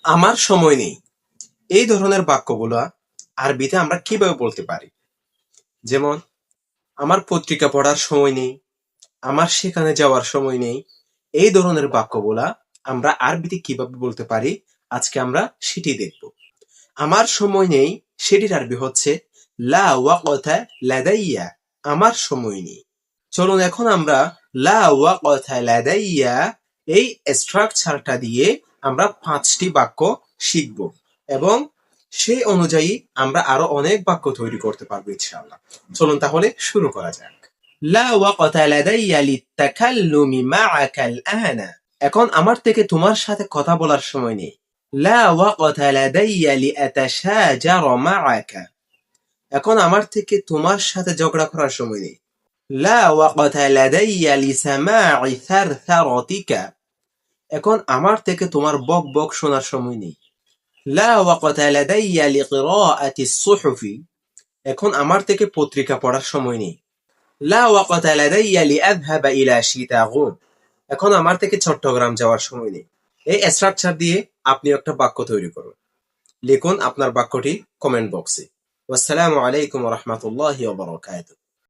আমার সময় নেই, এই ধরনের বাক্যগুলা আরবিতে আমরা কিভাবে বলতে পারি? যেমন, আমার পত্রিকা পড়ার সময় নেই, আমার সেখানে যাওয়ার সময় নেই। এই ধরনের বাক্যগুলা আমরা আরবিতে কিভাবে বলতে পারি, আজকে আমরা সেটি দেখব। আমার সময় নেই সেটির আরবি হচ্ছে লা ওয়াকতা লাদাইয়া, আমার সময় নেই। চলুন এখন আমরা লা ওয়াকতা লাদাইয়া এই স্ট্রাকচারটা দিয়ে আমরা 5টি বাক্য শিখব এবং সেই অনুযায়ী আমরা আরো অনেক বাক্য তৈরি করতে পারবো ইনশাআল্লাহ। চলুন তাহলে শুরু করা যাক। লা ওয়াকতা লাদাইয়া লিত্তাকাল্লুমি মাআকা আল-আনা, এখন আমার থেকে তোমার সাথে কথা বলার সময় নেই। লা ওয়াকতা লাদাইয়া লিআতাশাজারা মাআকা, এখন আমার থেকে তোমার সাথে ঝগড়া করার সময় নেই। লা ওয়াকতা লাদাইয়া লিসামা'i থারথারাতিকা, এখন আমার থেকে তোমার বক বক শোনার সময় নেই। লা ওয়াকতা লাদাইয়া লিকিরাআতিস সুহুফি, এখন আমার থেকে পত্রিকা পড়ার সময় নেই। লা ওয়াকতা লাদাইয়া লিআযহাবা ইলা শিতাগুন, এখন আমার থেকে চট্টগ্রাম যাওয়ার সময় নেই। এই স্ট্রাকচার দিয়ে আপনি একটা বাক্য তৈরি করুন। লিখুন আপনার বাক্যটি কমেন্ট বক্সে। ওয়াসসালামু আলাইকুম ওয়া রাহমাতুল্লাহি ওয়া বারাকাতুহু।